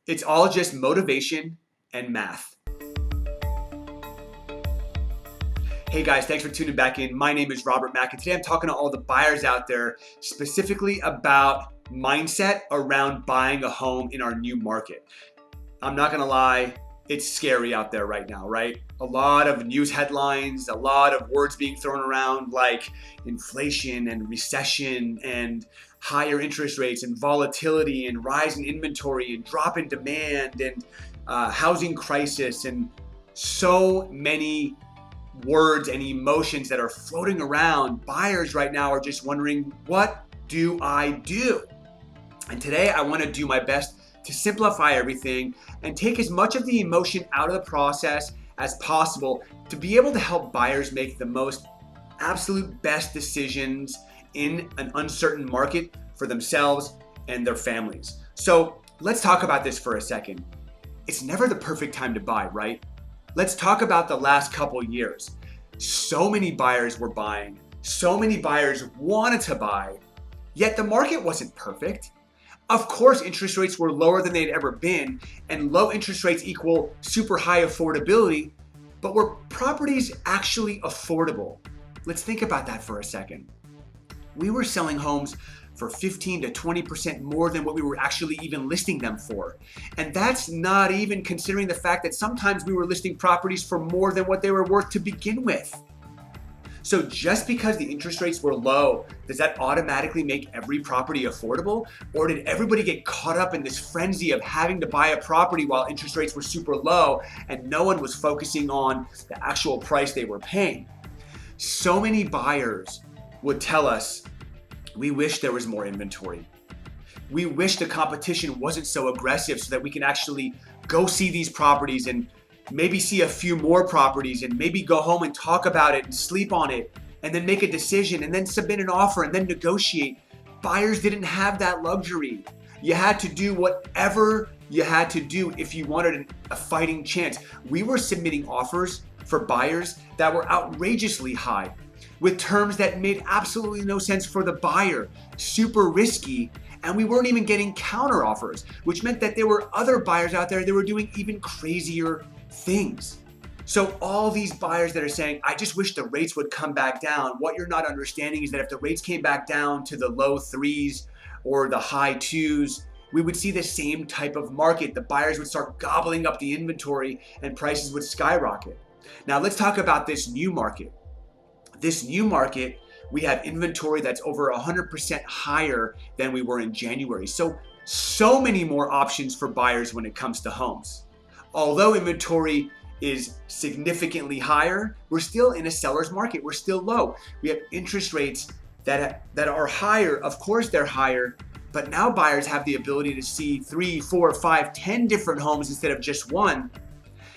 It's all just motivation and math. Hey guys, thanks for tuning back in. My name is Robert Mack, and today I'm talking to all the buyers out there specifically about mindset around buying a home in our new market. I'm not gonna lie, it's scary out there right now, right? A lot of news headlines, a lot of words being thrown around like inflation and recession and higher interest rates and volatility and rise in inventory and drop in demand and housing crisis and so many words and emotions that are floating around. Buyers right now are just wondering, what do I do? And today I want to do my best to simplify everything and take as much of the emotion out of the process as possible to be able to help buyers make the most absolute best decisions in an uncertain market for themselves and their families. So let's talk about this for a second. It's never the perfect time to buy, right? Let's talk about the last couple years. So many buyers were buying, so many buyers wanted to buy, yet the market wasn't perfect. Of course, interest rates were lower than they'd ever been, and low interest rates equal super high affordability, but were properties actually affordable? Let's think about that for a second. We were selling homes for 15 to 20% more than what we were actually even listing them for. And that's not even considering the fact that sometimes we were listing properties for more than what they were worth to begin with. So just because the interest rates were low, does that automatically make every property affordable? Or did everybody get caught up in this frenzy of having to buy a property while interest rates were super low and no one was focusing on the actual price they were paying? So many buyers would tell us, we wish there was more inventory. We wish the competition wasn't so aggressive so that we can actually go see these properties and maybe see a few more properties and maybe go home and talk about it and sleep on it and then make a decision and then submit an offer and then negotiate. Buyers didn't have that luxury. You had to do whatever you had to do if you wanted a fighting chance. We were submitting offers for buyers that were outrageously high with terms that made absolutely no sense for the buyer, super risky, and we weren't even getting counter offers, which meant that there were other buyers out there that were doing even crazier things. So all these buyers that are saying, I just wish the rates would come back down, what you're not understanding is that if the rates came back down to the low threes or the high twos, we would see the same type of market. The buyers would start gobbling up the inventory and prices would skyrocket. Now let's talk about this new market. This new market, we have inventory that's over 100% higher than we were in January. So many more options for buyers when it comes to homes. Although inventory is significantly higher, we're still in a seller's market. We're still low. We have interest rates that are higher. Of course they're higher, but now buyers have the ability to see 3, 4, 5, 10 different homes instead of just one.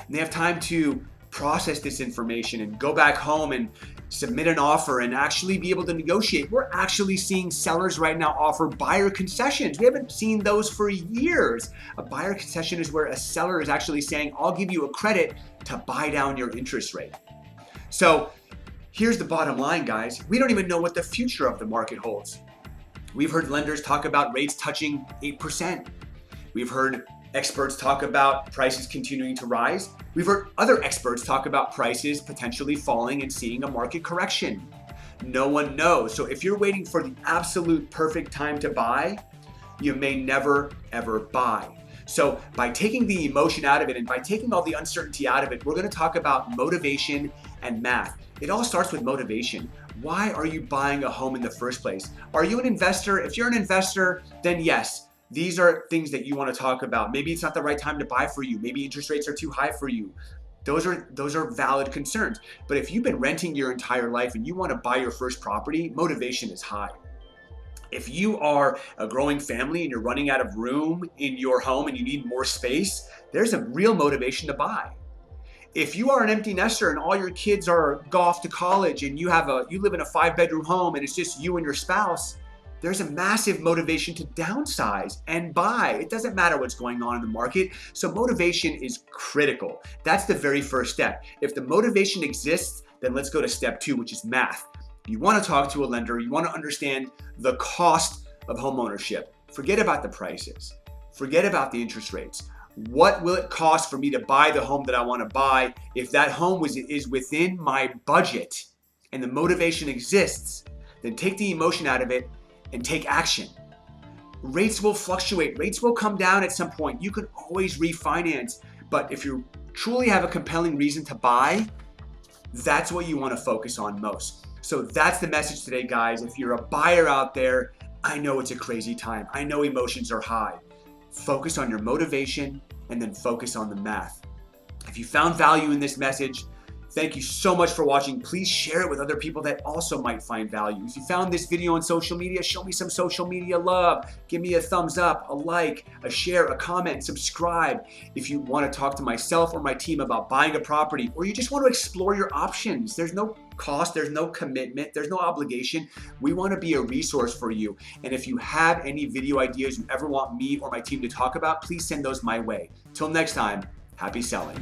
And they have time to process this information and go back home and submit an offer and actually be able to negotiate. We're actually seeing sellers right now offer buyer concessions. We haven't seen those for years. A buyer concession is where a seller is actually saying, I'll give you a credit to buy down your interest rate. So here's the bottom line, guys. We don't even know what the future of the market holds. We've heard lenders talk about rates touching 8%. We've heard experts talk about prices continuing to rise. We've heard other experts talk about prices potentially falling and seeing a market correction. No one knows. So if you're waiting for the absolute perfect time to buy, you may never, ever buy. So by taking the emotion out of it and by taking all the uncertainty out of it, we're going to talk about motivation and math. It all starts with motivation. Why are you buying a home in the first place? Are you an investor? If you're an investor, then yes, these are things that you want to talk about. Maybe it's not the right time to buy for you. Maybe interest rates are too high for you. Those are valid concerns. But if you've been renting your entire life and you want to buy your first property, motivation is high. If you are a growing family and you're running out of room in your home and you need more space, there's a real motivation to buy. If you are an empty nester and all your kids are off to college and you live in a 5-bedroom home and it's just you and your spouse, there's a massive motivation to downsize and buy. It doesn't matter what's going on in the market. So motivation is critical. That's the very first step. If the motivation exists, then let's go to step 2, which is math. You want to talk to a lender. You want to understand the cost of home ownership. Forget about the prices. Forget about the interest rates. What will it cost for me to buy the home that I want to buy? If that home is within my budget and the motivation exists, then take the emotion out of it and take action. Rates will fluctuate. Rates will come down at some point. You can always refinance. But if you truly have a compelling reason to buy, that's what you want to focus on most. So that's the message today, guys. If you're a buyer out there, I know it's a crazy time. I know emotions are high. Focus on your motivation and then focus on the math. If you found value in this message, thank you so much for watching. Please share it with other people that also might find value. If you found this video on social media, show me some social media love. Give me a thumbs up, a like, a share, a comment, subscribe. If you want to talk to myself or my team about buying a property, or you just want to explore your options, there's no cost, there's no commitment, there's no obligation. We want to be a resource for you. And if you have any video ideas you ever want me or my team to talk about, please send those my way. Till next time, happy selling.